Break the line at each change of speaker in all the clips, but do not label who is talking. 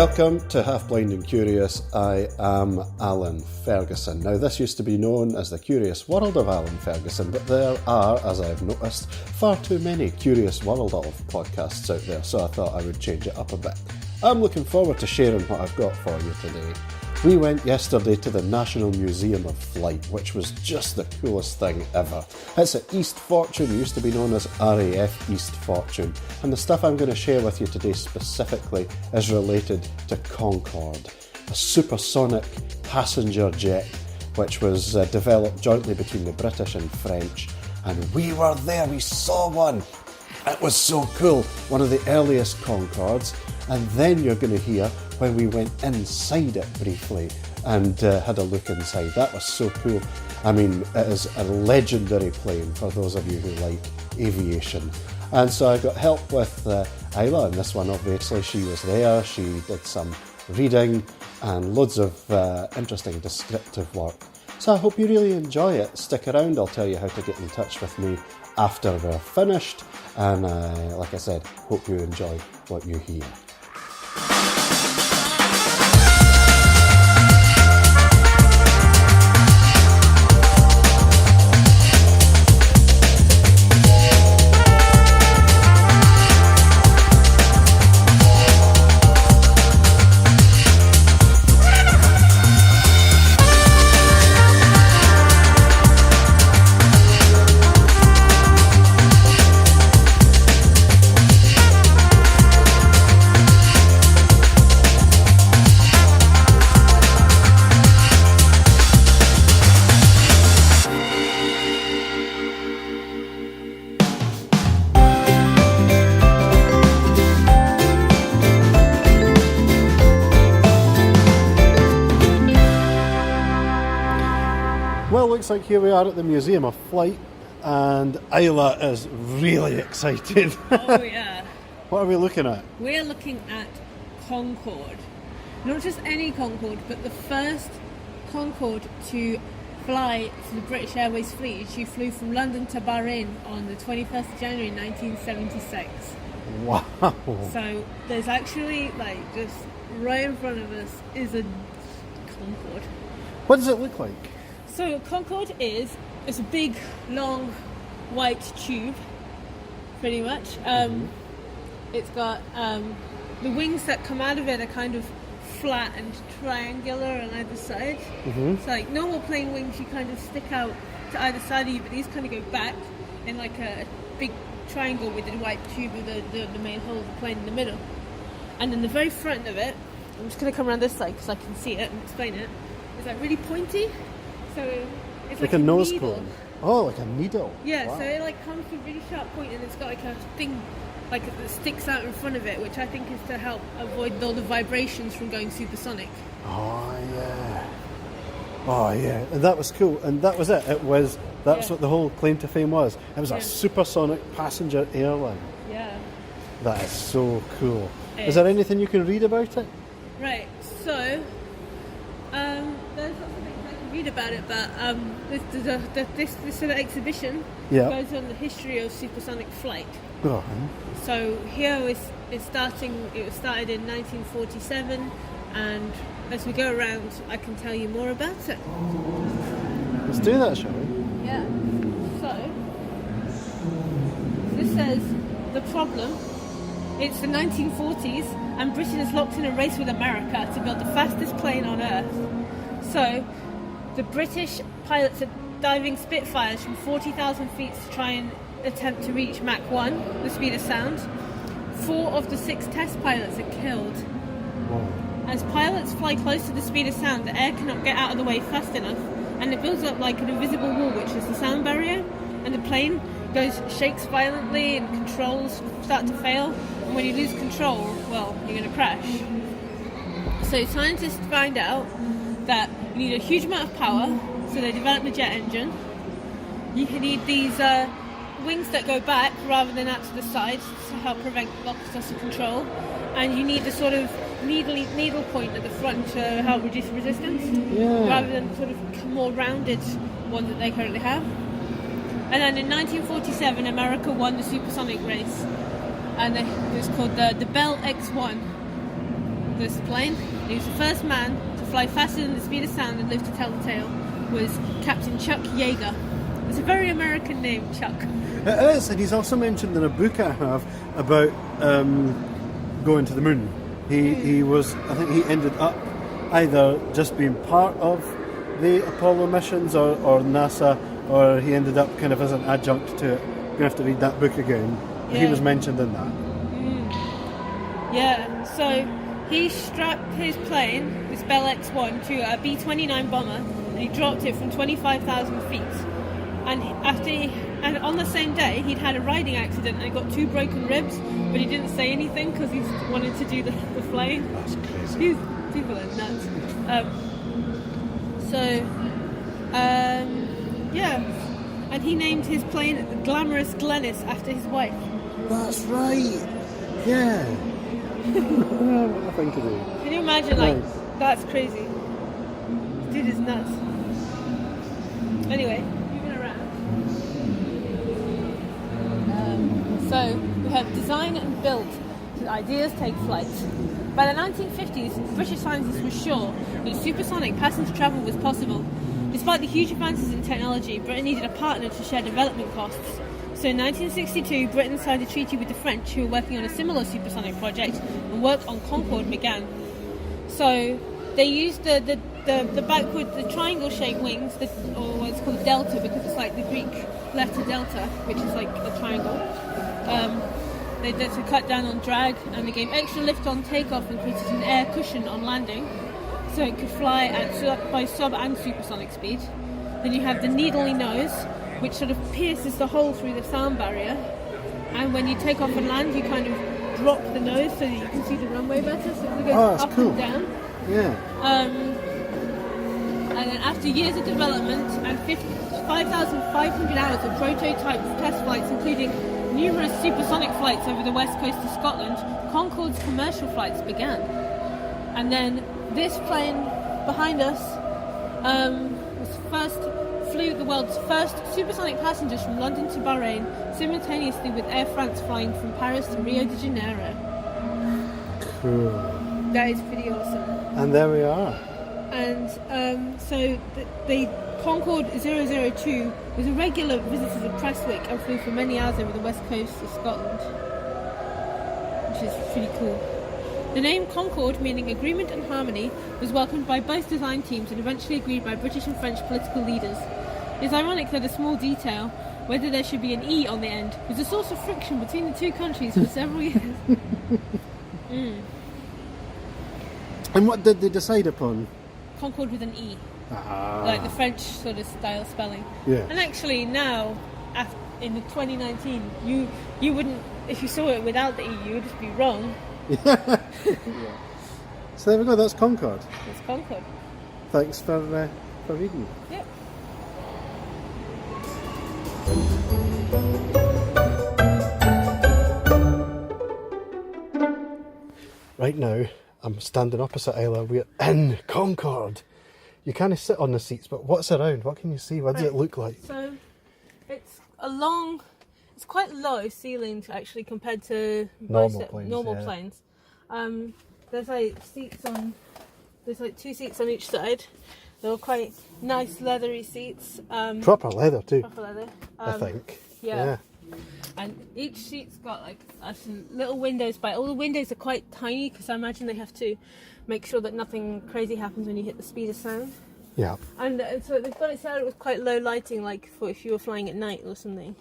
Welcome to Half Blind and Curious. I am Alan Ferguson. Now, this used to be known as the Curious World of Alan Ferguson, but there are, as I've noticed, far too many Curious World of podcasts out there, so I thought I would change it up a bit. I'm looking forward to sharing what I've got for you today. We went yesterday to the National Museum of Flight, which was just the coolest thing ever. It's at East Fortune, used to be known as RAF East Fortune, and the stuff I'm going to share with you today specifically is related to Concorde, a supersonic passenger jet which was developed jointly between the British and French, and we were there, we saw one. It was so cool, one of the earliest Concordes, and then you're going to hear when we went inside it briefly and had a look inside. That was so cool. I mean, it is a legendary plane for those of you who like aviation. And so I got help with Isla in this one, obviously. She was there, she did some reading and loads of interesting descriptive work. So I hope you really enjoy it. Stick around, I'll tell you how to get in touch with me after we're finished. And like I said, hope you enjoy what you hear. Well, looks like here we are at the Museum of Flight, and Isla is really excited.
Oh yeah.
What are we looking at?
We're looking at Concorde. Not just any Concorde, but the first Concorde to fly for the British Airways fleet. She flew from London to Bahrain on the 21st of January 1976.
Wow.
So there's actually, like, just right in front of us is a Concorde.
What does it look like?
So Concorde it's a big, long, white tube, pretty much. It's got the wings that come out of it are kind of flat and triangular on either side. So like normal plane wings, you kind of stick out to either side of you, but these kind of go back in like a big triangle with the white tube with the main hole of the plane in the middle. And then the very front of it, I'm just going to come around this side because I can see it and explain it, is like really pointy. So it's like
a nose
needle.
cone. Oh, like a needle.
Yeah,
wow.
So it like comes to a really sharp point and it's got like a thing like that sticks out in front of it, which I think is to help avoid all the vibrations from going supersonic.
Oh yeah. Oh yeah. And that was cool. And that was it. That's what the whole claim to fame was. It was a supersonic passenger airline.
Yeah.
That is so cool. Is there anything you can read about it?
Right. So there's lots of things I can read about it, but this sort of exhibition goes on the history of supersonic flight. So here it was started in 1947, and as we go around I can tell you more about it.
Let's do that, shall we?
Yeah. So this says the problem. It's the 1940s and Britain is locked in a race with America to build the fastest plane on Earth. So the British pilots are diving Spitfires from 40,000 feet to try and attempt to reach Mach 1, the speed of sound. 4 of the 6 test pilots are killed.
Whoa.
As pilots fly close to the speed of sound, the air cannot get out of the way fast enough, and it builds up like an invisible wall, which is the sound barrier, and the plane shakes violently and controls start to fail, and when you lose control, well, you're going to crash. So scientists find out that you need a huge amount of power, so they develop the jet engine. You need these wings that go back rather than out to the sides to help prevent loss of control, and you need the sort of needle point at the front to help reduce resistance, rather than sort of more rounded one that they currently have. And then in 1947, America won the supersonic race, and it was called the Bell X-1. this plane. He was the first man to fly faster than the speed of sound and live to tell the tale. Was Captain Chuck Yeager. It's a very American name, Chuck.
It is, and he's also mentioned in a book I have about going to the moon. He was, I think he ended up either just being part of the Apollo missions or NASA, or he ended up kind of as an adjunct to it. You're going to have to read that book again. Yeah. He was mentioned in that.
Yeah, so he strapped his plane, this Bell X-1, to a B-29 bomber, and he dropped it from 25,000 feet. And on the same day, he'd had a riding accident and he got 2 broken ribs, but he didn't say anything because he wanted to do the flying.
That's crazy.
These people are nuts. Yeah, and he named his plane Glamorous Glennis after his wife.
That's right. Yeah. What a thing to do.
Can you imagine? Like, that's crazy. This dude is nuts. Anyway, moving around. So we have design and build. So ideas take flight. By the 1950s, British scientists were sure that supersonic passenger travel was possible. Despite the huge advances in technology, Britain needed a partner to share development costs. So in 1962, Britain signed a treaty with the French, who were working on a similar supersonic project, and work on Concorde began. So they used the backward, the triangle-shaped wings, or what's called delta, because it's like the Greek letter delta, which is like a triangle. They did to cut down on drag, and they gave extra lift on takeoff and created an air cushion on landing, so it could fly by sub and supersonic speed. Then you have the needly nose, which sort of pierces the hole through the sound barrier, and when you take off and land, you kind of drop the nose so that you can see the runway better, so it goes up
cool.
and down.
Yeah.
And then after years of development and 5,500 hours of prototype test flights, including numerous supersonic flights over the west coast of Scotland, Concorde's commercial flights began. And then this plane behind us flew the world's first supersonic passengers from London to Bahrain, simultaneously with Air France flying from Paris to Rio de Janeiro.
Cool.
That is pretty awesome.
And there we are.
And so the Concorde 002 was a regular visitor to Prestwick and flew for many hours over the west coast of Scotland, which is pretty cool. The name Concorde, meaning agreement and harmony, was welcomed by both design teams and eventually agreed by British and French political leaders. It's ironic that a small detail, whether there should be an E on the end, was a source of friction between the two countries for several years.
And what did they decide upon?
Concorde with an E. Like the French sort of style spelling.
Yeah.
And actually now, in the 2019, you wouldn't, if you saw it without the E, you would just be wrong.
Yeah. So there we go, that's Concorde.
It's Concorde.
Thanks for reading.
Yep.
Right now, I'm standing opposite Isla. We're in Concorde. You can't sit on the seats, but what's around? What can you see? What does it look like?
So, it's quite low ceilings actually compared to
normal
planes. There's like there's like 2 seats on each side. They're all quite nice leathery seats.
Proper leather too.
Proper leather.
I think.
Yeah. And each seat's got like some little windows, but all the windows are quite tiny because I imagine they have to make sure that nothing crazy happens when you hit the speed of sound.
Yeah.
And so they've got it set up with quite low lighting, like for if you were flying at night or something.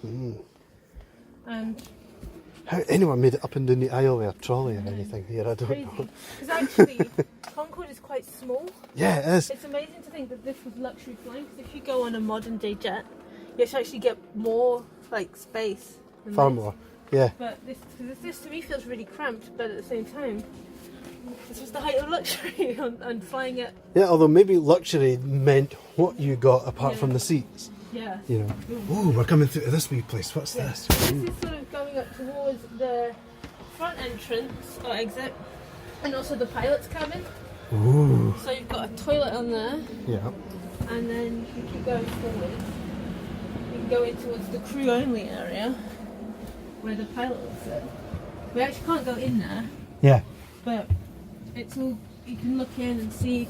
And
how anyone made it up and down the aisle with a trolley or anything here, I don't know.
Because actually, Concorde is quite small.
Yeah, it is.
It's amazing to think that this was luxury flying, because if you go on a modern day jet, you actually get more like space.
Far more, yeah.
But this to me feels really cramped, but at the same time, this was the height of luxury on flying it.
Yeah, although maybe luxury meant what you got apart from the seats.
Yeah.
You know. Oh, we're coming through to this wee place. What's this?
This is sort of going up towards the front entrance or exit, and also the pilot's cabin.
Ooh.
So you've got a toilet on there.
Yeah.
And then you keep going forward. You can go in towards the crew only area, where the pilot will sit. We actually can't go in there.
Yeah.
But it's all, you can look in and see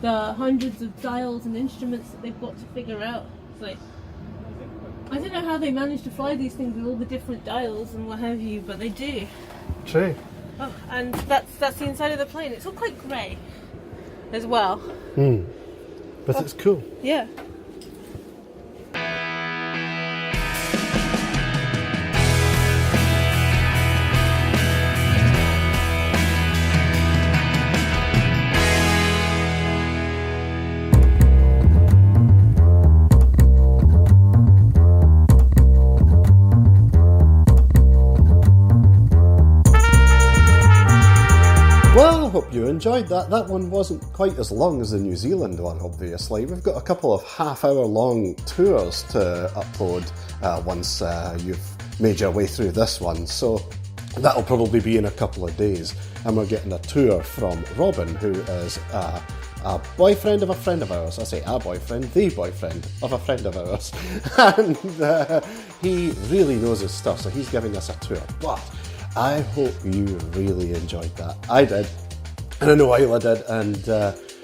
the hundreds of dials and instruments that they've got to figure out. It's like, I don't know how they manage to fly these things with all the different dials and what have you, but they do.
True.
Oh, and that's the inside of the plane. It's all quite grey as well.
But it's cool.
Yeah.
Well, I hope you enjoyed that. That one wasn't quite as long as the New Zealand one, obviously. We've got a couple of half-hour-long tours to upload once you've made your way through this one, so that'll probably be in a couple of days. And we're getting a tour from Robin, who is a boyfriend of a friend of ours. I say a boyfriend, the boyfriend of a friend of ours. And he really knows his stuff, so he's giving us a tour. But I hope you really enjoyed that. I did, and I know Isla did, and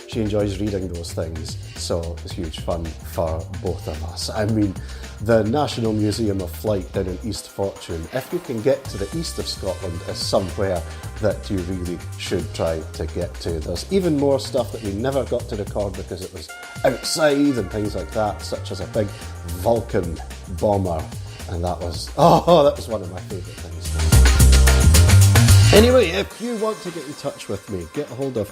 she enjoys reading those things, so it's huge fun for both of us. I mean, the National Museum of Flight down in East Fortune, if you can get to the east of Scotland, is somewhere that you really should try to get to. There's even more stuff that we never got to record because it was outside and things like that, such as a big Vulcan bomber, and that was one of my favourite things. Anyway, if you want to get in touch with me, get a hold of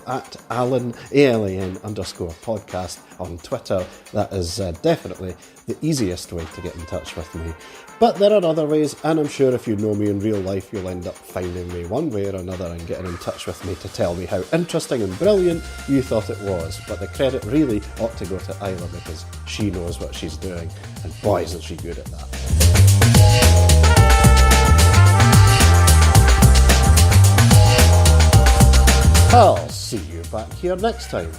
@Alan, @ALAN_podcast on Twitter. That is definitely the easiest way to get in touch with me. But there are other ways, and I'm sure if you know me in real life, you'll end up finding me one way or another and getting in touch with me to tell me how interesting and brilliant you thought it was. But the credit really ought to go to Isla because she knows what she's doing, and boy, isn't she good at that. I'll see you back here next time.